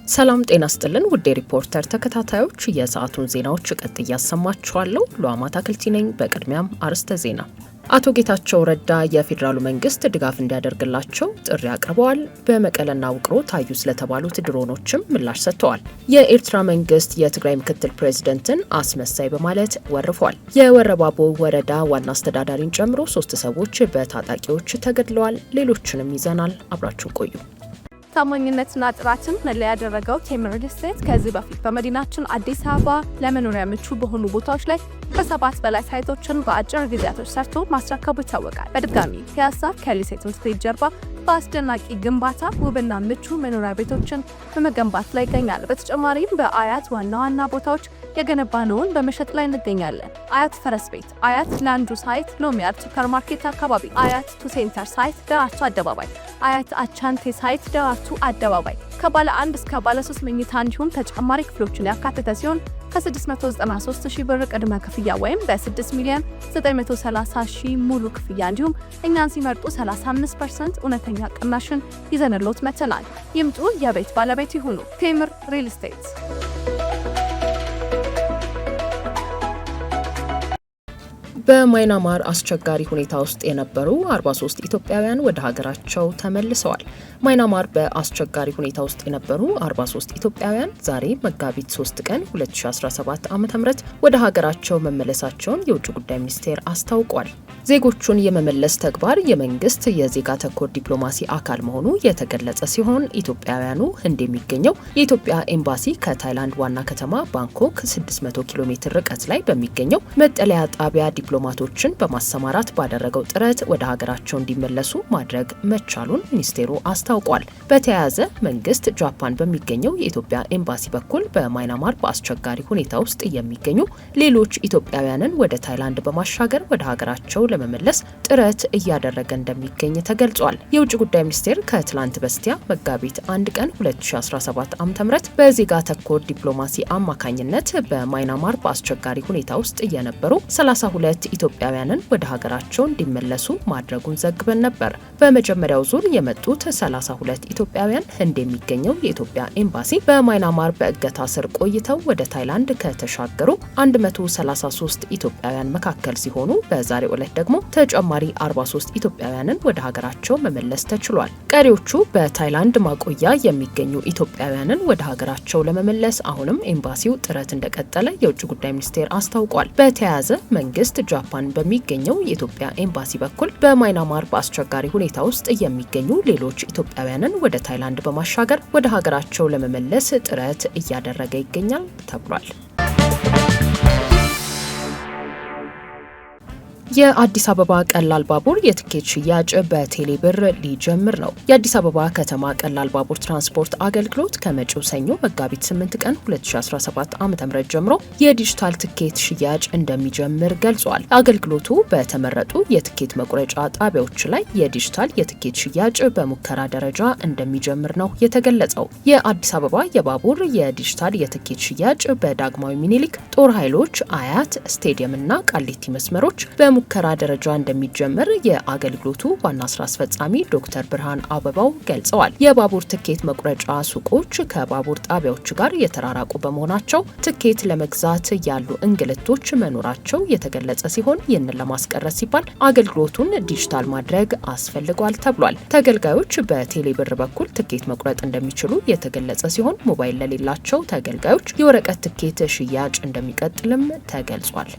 ሰላም ጤና ስጥልን ውድ ሪፖርተር ተከታታዮች የሰዓቱን ዜናዎች ቀጥዬ ያሰማችኋለሁ። ሉአማታ ክልቲ ነኝ። በቅድሚያም አርዕስተ ዜና። አቶ ጌታቸው ረዳ የፌዴራሉ መንግስት ድጋፍ እንዲያደርግላቸው ጥሪ አቅርበዋል። በመቀለና ውቅሮ ታዩ ስለተባሉት ድሮኖችም ምላሽ ሰጥተዋል። የኤርትራ መንግስት የትግራይ ምክትል ፕሬዝደንትን አስመሳይ በማለት ወርፏል። የወረባቦ ወረዳ ዋና አስተዳዳሪን ጨምሮ 3 ሰዎች በታጣቂዎች ተገድለዋል። ሌሎችንም ይዘናል። አብራችሁ ቆዩ። ታማኝነትና ጥራትን መለያ ያደረገው ቴምር ሪል ስቴት ከዚህ በፊት በመዲናችን አዲስ አበባ ለመኖሪያ ምቹ በሆኑ ቦታዎች ላይ ከ7 በላይ ሳይቶችን በአጭር ጊዜያቶች ሰርቶ ማስረከቡ ይታወቃል። በድጋሚ ፒያሳ ከሊሴ ትምህርት ቤት ጀርባ በአስደናቂ ግንባታ ውብና ምቹ መኖሪያ ቤቶችን በመገንባት ላይ ይገኛል። በተጨማሪም በአያት ዋና ዋና ቦታዎች የገነባነውን በመሸጥ ላይ እንገኛለን። አያት ፈረስ ቤት፣ አያት ላንዱ ሳይት ሎሚያድ ሱፐርማርኬት አካባቢ፣ አያት ቱ ሴንተር ሳይት ደራርቱ አደባባይ፣ አያት አቻንቴ ሳይት ደራርቱ አደባባይ ከባለ 1 እስከ ባለ 3 መኝታ እንዲሁም ተጨማሪ ክፍሎችን ያካተተ ሲሆን ከ693,000 ብር ቅድመ ክፍያ ወይም በ6,930,000 ሙሉ ክፍያ እንዲሁም እኛን ሲመርጡ 35% እውነተኛ ቅናሽን ይዘንሎት መተናል። ይምጡ፣ የቤት ባለቤት ይሁኑ። ቴምር ሪል ስቴት። በማይናማር አስቸጋሪ ሁኔታ ውስጥ የነበሩ 43 ኢትዮጵያውያን ወደ ሀገራቸው ተመልሰዋል። ማይናማር በአስቸጋሪ ሁኔታ ውስጥ የነበሩ 43 ኢትዮጵያውያን ዛሬ መጋቢት 3 ቀን 2017 ዓ.ም ወደ ሀገራቸው መመለሳቸውን የውጭ ጉዳይ ሚኒስቴር አስታውቋል። ዜጎቹን የመመለስ ተግባር የመንግስት የዜጋ ተኮር ዲፕሎማሲ አካል መሆኑ የተገለጸ ሲሆን ኢትዮጵያውያኑ ህንድ የሚገኘው የኢትዮጵያ ኤምባሲ ከታይላንድ ዋና ከተማ ባንኮክ 600 ኪሎ ሜትር ርቀት ላይ በሚገኘው መጠለያ ጣቢያ ዲፕሎማቶችን በማሰማራት ባደረገው ጥረት ወደ ሀገራቸው እንዲመለሱ ማድረግ መቻሉን ሚኒስቴሩ አስታውቋል። በተያያዘ መንግስት ጃፓን በሚገኘው የኢትዮጵያ ኤምባሲ በኩል በማይናማር በአስቸጋሪ ሁኔታ ውስጥ የሚገኙ ሌሎች ኢትዮጵያውያንን ወደ ታይላንድ በማሻገር ወደ ሀገራቸው ለመመለስ ጥረት እያደረገ እንደሚገኝ ተገልጿል። የውጭ ጉዳይ ሚኒስቴር ከትላንት በስቲያ መጋቢት 1 ቀን 2017 ዓ.ም በዜጋ ተኮር ዲፕሎማሲ አማካኝነት በማይናማር በአስቸጋሪ ሁኔታ ውስጥ የነበሩ 32 ኢትዮጵያውያንን ወደ ሀገራቸው እንዲመለሱ ማድረጉን ዘግበን ነበር። በመጀመሪያው ዙር የመጡት 32 ኢትዮጵያውያን ህንድ የሚገኘው የኢትዮጵያ ኤምባሲ በማይናማር በእገታ ስር ቆይተው ወደ ታይላንድ ከተሻገሩ 133 ኢትዮጵያውያን መካከል ሲሆኑ በዛሬው ዕለት ደግሞ ተጨማሪ 43 ኢትዮጵያውያንን ወደ ሀገራቸው መመለስ ተችሏል። ቀሪዎቹ በታይላንድ ማቆያ የሚገኙ ኢትዮጵያውያንን ወደ ሀገራቸው ለመመለስ አሁንም ኤምባሲው ጥረት እንደቀጠለ የውጭ ጉዳይ ሚኒስቴር አስታውቋል። በተያያዘ መንግስት ጃፓን በሚገኘው የኢትዮጵያ ኤምባሲ በኩል በማይናማር በአስቸጋሪ ሁኔታ ውስጥ የሚገኙ ሌሎች ኢትዮጵያውያንን ወደ ታይላንድ በማሻገር ወደ ሀገራቸው ለመመለስ ጥረት እያደረገ ይገኛል ተብሏል። የአዲስ አበባ ቀላል ባቡር የትኬት ሽያጭ በቴሌ ብር ሊጀምር ነው። የአዲስ አበባ ከተማ ቀላል ባቡር ትራንስፖርት አገልግሎት ከመጪው ሰኞ መጋቢት 8 ቀን 2017 ዓ.ም ጀምሮ የዲጂታል ትኬት ሽያጭ እንደሚጀምር ገልጿል። አገልግሎቱ በተመረጡ የትኬት መቁረጫ ጣቢያዎች ላይ የዲጂታል የትኬት ሽያጭ በሙከራ ደረጃ እንደሚጀምር ነው የተገለጸው። የአዲስ አበባ የባቡር የዲጂታል የትኬት ሽያጭ በዳግማዊ ሚኒሊክ፣ ጦር ኃይሎች፣ አያት ስቴዲየም እና ቃሊቲ መስመሮች ሙከራ ደረጃ እንደሚጀምር የአገልግሎቱ ዋና ስራ አስፈጻሚ ዶክተር ብርሃን አበባው ገልጸዋል። የባቡር ትኬት መቁረጫ ሱቆች ከባቡር ጣቢያዎች ጋር የተራራቁ በመሆናቸው ትኬት ለመግዛት ያሉ እንግልቶች መኖራቸው የተገለጸ ሲሆን ይህንን ለማስቀረት ሲባል አገልግሎቱን ዲጂታል ማድረግ አስፈልጓል ተብሏል። ተገልጋዮች በቴሌ ብር በኩል ትኬት መቁረጥ እንደሚችሉ የተገለጸ ሲሆን ሞባይል ለሌላቸው ተገልጋዮች የወረቀት ትኬት ሽያጭ እንደሚቀጥልም ተገልጿል።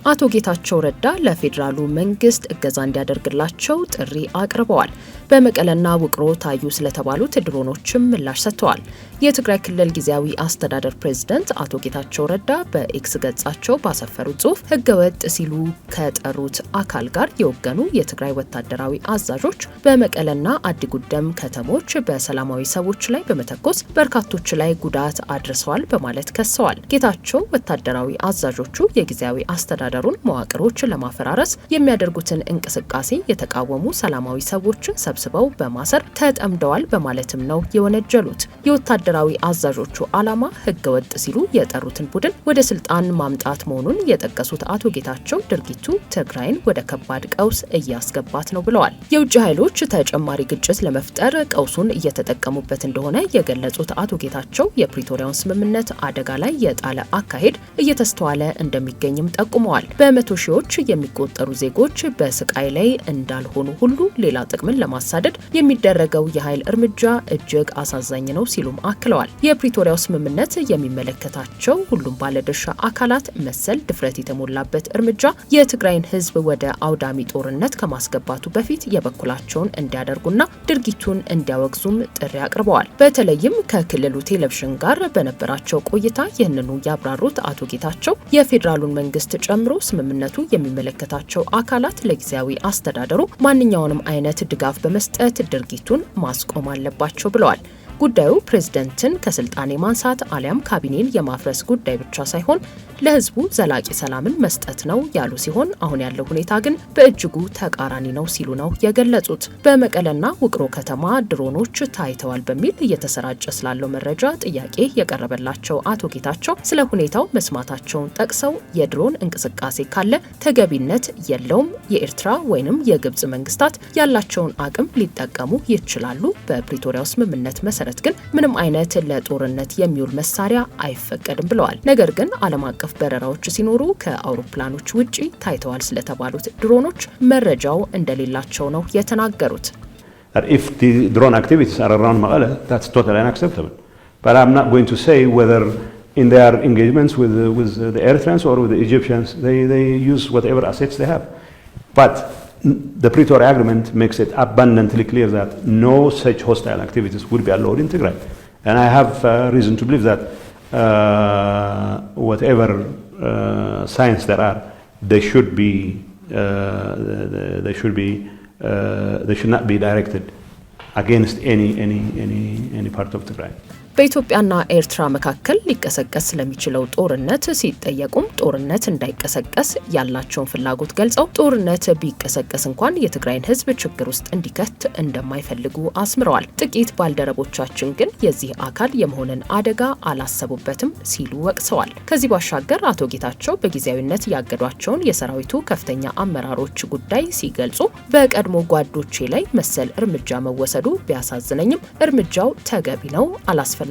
አቶ ጌታቸው ረዳ ለፌዴራሉ መንግስት እገዛ እንዲያደርግላቸው ጥሪ አቅርበዋል። በመቀለና ውቅሮ ታዩ ስለተባሉት ድሮኖችም ምላሽ ሰጥተዋል። የትግራይ ክልል ጊዜያዊ አስተዳደር ፕሬዝዳንት አቶ ጌታቸው ረዳ በኤክስ ገጻቸው ባሰፈሩት ጽሑፍ ህገወጥ ሲሉ ከጠሩት አካል ጋር የወገኑ የትግራይ ወታደራዊ አዛዦች በመቀለና አዲጉደም ከተሞች በሰላማዊ ሰዎች ላይ በመተኮስ በርካቶች ላይ ጉዳት አድርሰዋል በማለት ከሰዋል። ጌታቸው ወታደራዊ አዛዦቹ የጊዜያዊ አስተዳደሩን መዋቅሮች ለማፈራረስ የሚያደርጉትን እንቅስቃሴ የተቃወሙ ሰላማዊ ሰዎችን ሰብስበው በማሰር ተጠምደዋል በማለትም ነው የወነጀሉት። የወታደራዊ አዛዦቹ ዓላማ ህገወጥ ሲሉ የጠሩትን ቡድን ወደ ስልጣን ማምጣት መሆኑን የጠቀሱት አቶ ጌታቸው ድርጊቱ ትግራይን ወደ ከባድ ቀውስ እያስገባት ነው ብለዋል። የውጭ ኃይሎች ተጨማሪ ግጭት ለመፍጠር ቀውሱን እየተጠቀሙበት እንደሆነ የገለጹት አቶ ጌታቸው የፕሪቶሪያውን ስምምነት አደጋ ላይ የጣለ አካሄድ እየተስተዋለ እንደሚገኝም ጠቁመዋል። በመቶ ሺዎች የሚቆጠሩ ዜጎች በስቃይ ላይ እንዳልሆኑ ሁሉ ሌላ ጥቅምን ለማሳደድ የሚደረገው የኃይል እርምጃ እጅግ አሳዛኝ ነው ሲሉም አክለዋል። የፕሪቶሪያው ስምምነት የሚመለከታቸው ሁሉም ባለድርሻ አካላት መሰል ድፍረት የተሞላበት እርምጃ የትግራይን ህዝብ ወደ አውዳሚ ጦርነት ከማስገባቱ በፊት የበኩላቸውን እንዲያደርጉና ድርጊቱን እንዲያወግዙም ጥሪ አቅርበዋል። በተለይም ከክልሉ ቴሌቪዥን ጋር በነበራቸው ቆይታ ይህንኑ ያብራሩት አቶ ጌታቸው የፌዴራሉን መንግስት ጨምሮ ስምምነቱ የሚመለከታቸው አካላት ለጊዜያዊ አስተዳደሩ ማንኛውንም አይነት ድጋፍ በመስጠት ድርጊቱን ማስቆም አለባቸው ብለዋል። ጉዳዩ ፕሬዝደንትን ከስልጣን የማንሳት አሊያም ካቢኔን የማፍረስ ጉዳይ ብቻ ሳይሆን ለህዝቡ ዘላቂ ሰላምን መስጠት ነው ያሉ ሲሆን አሁን ያለው ሁኔታ ግን በእጅጉ ተቃራኒ ነው ሲሉ ነው የገለጹት። በመቀለና ውቅሮ ከተማ ድሮኖች ታይተዋል በሚል እየተሰራጨ ስላለው መረጃ ጥያቄ የቀረበላቸው አቶ ጌታቸው ስለ ሁኔታው መስማታቸውን ጠቅሰው የድሮን እንቅስቃሴ ካለ ተገቢነት የለውም፣ የኤርትራ ወይንም የግብጽ መንግስታት ያላቸውን አቅም ሊጠቀሙ ይችላሉ። በፕሪቶሪያው ስምምነት መሰረት ግን ምንም አይነት ለጦርነት የሚውል መሳሪያ አይፈቀድም ብለዋል። ነገር ግን ዓለም አቀፍ በረራዎች ሲኖሩ ከአውሮፕላኖች ውጪ ታይተዋል ስለተባሉት ድሮኖች መረጃው እንደሌላቸው ነው የተናገሩት። If the drone activities are around Mekelle, that's totally unacceptable. But I'm not going to say whether in their engagements with the Eritreans or with the Egyptians, they use whatever assets they have. But the Pretoria Agreement makes it abundantly clear that no such hostile activities will be allowed in Tigray. And I have reason to believe that whatever signs there are, they should not be directed against any part of Tigray. በኢትዮጵያና ኤርትራ መካከል ሊቀሰቀስ ስለሚችለው ጦርነት ሲጠየቁም ጦርነት እንዳይቀሰቀስ ያላቸውን ፍላጎት ገልጸው ጦርነት ቢቀሰቀስ እንኳን የትግራይን ሕዝብ ችግር ውስጥ እንዲከት እንደማይፈልጉ አስምረዋል። ጥቂት ባልደረቦቻችን ግን የዚህ አካል የመሆንን አደጋ አላሰቡበትም ሲሉ ወቅሰዋል። ከዚህ ባሻገር አቶ ጌታቸው በጊዜያዊነት ያገዷቸውን የሰራዊቱ ከፍተኛ አመራሮች ጉዳይ ሲገልጹ በቀድሞ ጓዶቼ ላይ መሰል እርምጃ መወሰዱ ቢያሳዝነኝም እርምጃው ተገቢ ነው፣ አላስፈላጊና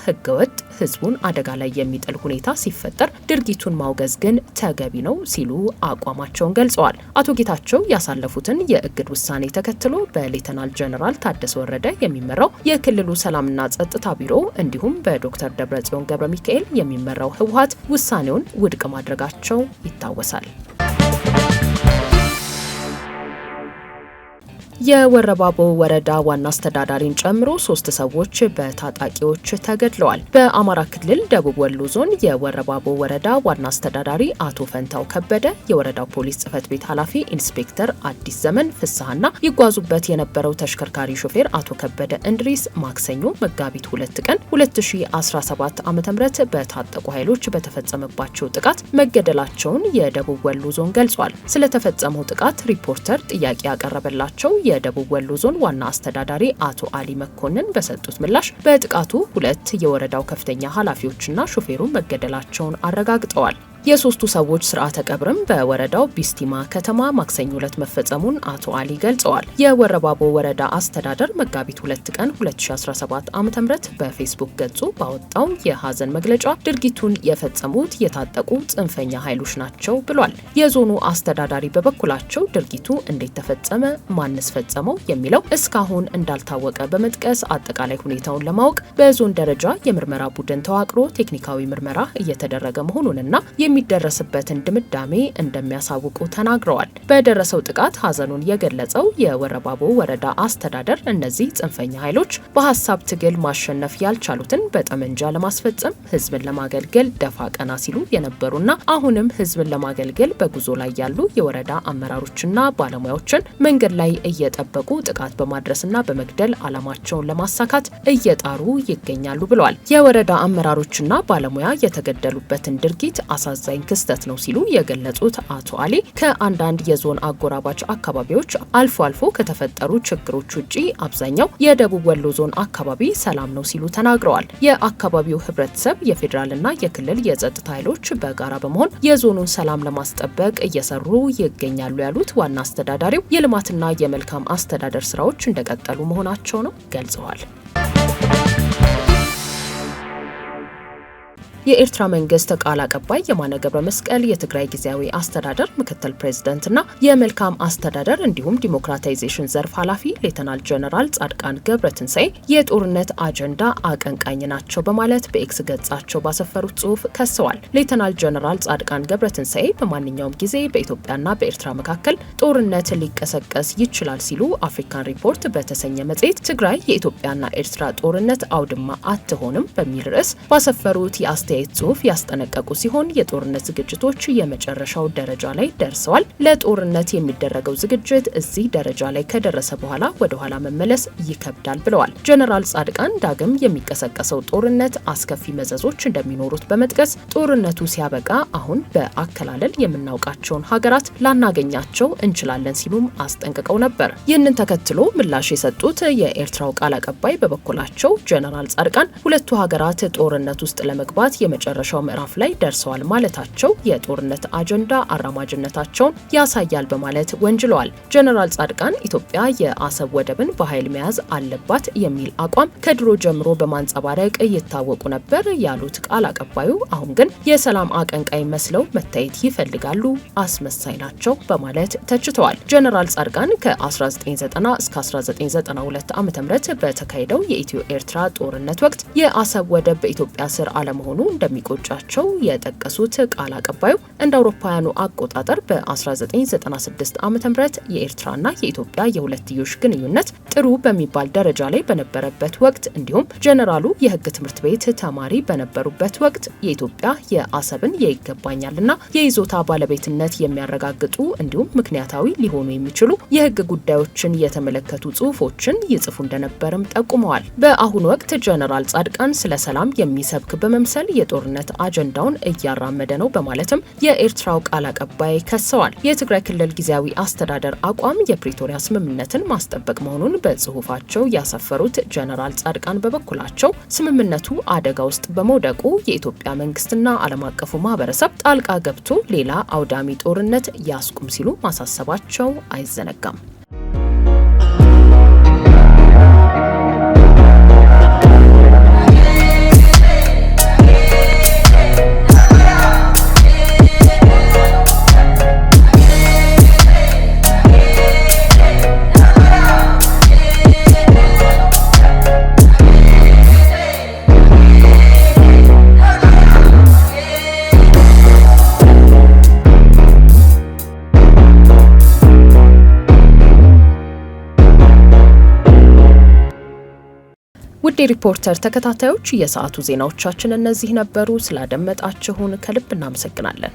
ህገወጥ ህዝቡን አደጋ ላይ የሚጥል ሁኔታ ሲፈጠር ድርጊቱን ማውገዝ ግን ተገቢ ነው ሲሉ አቋማቸውን ገልጸዋል። አቶ ጌታቸው ያሳለፉትን የእግድ ውሳኔ ተከትሎ በሌተናል ጀነራል ታደሰ ወረደ የሚመራው የክልሉ ሰላምና ጸጥታ ቢሮ እንዲሁም በዶክተር ደብረጽዮን ገብረ ሚካኤል የሚመራው ህወሓት ውሳኔውን ውድቅ ማድረጋቸው ይታወሳል። የወረባቦ ወረዳ ዋና አስተዳዳሪን ጨምሮ 3 ሰዎች በታጣቂዎች ተገድለዋል። በአማራ ክልል ደቡብ ወሎ ዞን የወረባቦ ወረዳ ዋና አስተዳዳሪ አቶ ፈንታው ከበደ፣ የወረዳው ፖሊስ ጽሕፈት ቤት ኃላፊ ኢንስፔክተር አዲስ ዘመን ፍስሐና ይጓዙበት የነበረው ተሽከርካሪ ሾፌር አቶ ከበደ እንድሪስ ማክሰኞ መጋቢት 2 ቀን 2017 ዓ.ም በታጠቁ ኃይሎች በተፈጸመባቸው ጥቃት መገደላቸውን የደቡብ ወሎ ዞን ገልጿል። ስለተፈጸመው ጥቃት ሪፖርተር ጥያቄ ያቀረበላቸው የደቡብ ወሎ ዞን ዋና አስተዳዳሪ አቶ አሊ መኮንን በሰጡት ምላሽ በጥቃቱ 2 የወረዳው ከፍተኛ ኃላፊዎችና ሾፌሩ መገደላቸውን አረጋግጠዋል። የሶስቱ ሰዎች ስርዓተ ቀብርም በወረዳው ቢስቲማ ከተማ ማክሰኞ ዕለት መፈጸሙን አቶ አሊ ገልጸዋል። የወረባቦ ወረዳ አስተዳደር መጋቢት 2 ቀን 2017 ዓ.ም በፌስቡክ ገጹ ባወጣው የሀዘን መግለጫ ድርጊቱን የፈጸሙት የታጠቁ ጽንፈኛ ኃይሎች ናቸው ብሏል። የዞኑ አስተዳዳሪ በበኩላቸው ድርጊቱ እንዴት ተፈጸመ፣ ማንስ ፈጸመው የሚለው እስካሁን እንዳልታወቀ በመጥቀስ አጠቃላይ ሁኔታውን ለማወቅ በዞን ደረጃ የምርመራ ቡድን ተዋቅሮ ቴክኒካዊ ምርመራ እየተደረገ መሆኑንና የሚደረስበትን ድምዳሜ እንደሚያሳውቁ ተናግረዋል። በደረሰው ጥቃት ሀዘኑን የገለጸው የወረባቦ ወረዳ አስተዳደር እነዚህ ጽንፈኛ ኃይሎች በሀሳብ ትግል ማሸነፍ ያልቻሉትን በጠመንጃ ለማስፈጸም ህዝብን ለማገልገል ደፋ ቀና ሲሉ የነበሩና አሁንም ህዝብን ለማገልገል በጉዞ ላይ ያሉ የወረዳ አመራሮችና ባለሙያዎችን መንገድ ላይ እየጠበቁ ጥቃት በማድረስና በመግደል ዓላማቸውን ለማሳካት እየጣሩ ይገኛሉ ብለዋል። የወረዳ አመራሮችና ባለሙያ የተገደሉበትን ድርጊት አሳዛኝ አሳዛኝ ክስተት ነው ሲሉ የገለጹት አቶ አሊ ከአንዳንድ የዞን አጎራባች አካባቢዎች አልፎ አልፎ ከተፈጠሩ ችግሮች ውጪ አብዛኛው የደቡብ ወሎ ዞን አካባቢ ሰላም ነው ሲሉ ተናግረዋል። የአካባቢው ህብረተሰብ የፌዴራልና የክልል የጸጥታ ኃይሎች በጋራ በመሆን የዞኑን ሰላም ለማስጠበቅ እየሰሩ ይገኛሉ ያሉት ዋና አስተዳዳሪው የልማትና የመልካም አስተዳደር ስራዎች እንደቀጠሉ መሆናቸው ነው ገልጸዋል። የኤርትራ መንግስት ቃል አቀባይ የማነ ገብረ መስቀል የትግራይ ጊዜያዊ አስተዳደር ምክትል ፕሬዝዳንትና የመልካም አስተዳደር እንዲሁም ዲሞክራታይዜሽን ዘርፍ ኃላፊ ሌተናል ጀነራል ጻድቃን ገብረትንሳኤ የጦርነት አጀንዳ አቀንቃኝ ናቸው በማለት በኤክስ ገጻቸው ባሰፈሩት ጽሁፍ ከሰዋል። ሌተናል ጀነራል ጻድቃን ገብረትንሳኤ በማንኛውም ጊዜ በኢትዮጵያና በኤርትራ መካከል ጦርነት ሊቀሰቀስ ይችላል ሲሉ አፍሪካን ሪፖርት በተሰኘ መጽሔት ትግራይ የኢትዮጵያና ኤርትራ ጦርነት አውድማ አትሆንም በሚል ርዕስ ባሰፈሩት ጽሁፍ ያስጠነቀቁ ሲሆን የጦርነት ዝግጅቶች የመጨረሻው ደረጃ ላይ ደርሰዋል። ለጦርነት የሚደረገው ዝግጅት እዚህ ደረጃ ላይ ከደረሰ በኋላ ወደ ኋላ መመለስ ይከብዳል ብለዋል። ጀነራል ጻድቃን ዳግም የሚቀሰቀሰው ጦርነት አስከፊ መዘዞች እንደሚኖሩት በመጥቀስ ጦርነቱ ሲያበቃ አሁን በአከላለል የምናውቃቸውን ሀገራት ላናገኛቸው እንችላለን ሲሉም አስጠንቅቀው ነበር። ይህንን ተከትሎ ምላሽ የሰጡት የኤርትራው ቃል አቀባይ በበኩላቸው ጀነራል ጻድቃን ሁለቱ ሀገራት ጦርነት ውስጥ ለመግባት የመጨረሻው ምዕራፍ ላይ ደርሰዋል ማለታቸው የጦርነት አጀንዳ አራማጅነታቸውን ያሳያል በማለት ወንጅለዋል። ጀነራል ጻድቃን ኢትዮጵያ የአሰብ ወደብን በኃይል መያዝ አለባት የሚል አቋም ከድሮ ጀምሮ በማንጸባረቅ ይታወቁ ነበር ያሉት ቃል አቀባዩ አሁን ግን የሰላም አቀንቃኝ መስለው መታየት ይፈልጋሉ፣ አስመሳይ ናቸው በማለት ተችተዋል። ጀነራል ጻድቃን ከ1990 እስከ 1992 ዓ.ም በተካሄደው የኢትዮ ኤርትራ ጦርነት ወቅት የአሰብ ወደብ በኢትዮጵያ ስር አለመሆኑ እንደሚቆጫቸው የጠቀሱት ቃል አቀባዩ እንደ አውሮፓውያኑ አቆጣጠር በ1996 ዓ.ም የኤርትራና የኢትዮጵያ የሁለትዮሽ ግንኙነት ጥሩ በሚባል ደረጃ ላይ በነበረበት ወቅት እንዲሁም ጀነራሉ የሕግ ትምህርት ቤት ተማሪ በነበሩበት ወቅት የኢትዮጵያ የአሰብን የይገባኛልና የይዞታ ባለቤትነት የሚያረጋግጡ እንዲሁም ምክንያታዊ ሊሆኑ የሚችሉ የሕግ ጉዳዮችን የተመለከቱ ጽሑፎችን ይጽፉ እንደነበርም ጠቁመዋል። በአሁኑ ወቅት ጀነራል ጻድቃን ስለ ሰላም የሚሰብክ በመምሰል የጦርነት አጀንዳውን እያራመደ ነው በማለትም የኤርትራው ቃል አቀባይ ከሰዋል። የትግራይ ክልል ጊዜያዊ አስተዳደር አቋም የፕሪቶሪያ ስምምነትን ማስጠበቅ መሆኑን በጽሁፋቸው ያሰፈሩት ጀነራል ጻድቃን በበኩላቸው ስምምነቱ አደጋ ውስጥ በመውደቁ የኢትዮጵያ መንግስትና ዓለም አቀፉ ማህበረሰብ ጣልቃ ገብቶ ሌላ አውዳሚ ጦርነት ያስቁም ሲሉ ማሳሰባቸው አይዘነጋም። ውድ ሪፖርተር ተከታታዮች የሰዓቱ ዜናዎቻችን እነዚህ ነበሩ። ስላደመጣችሁን ከልብ እናመሰግናለን።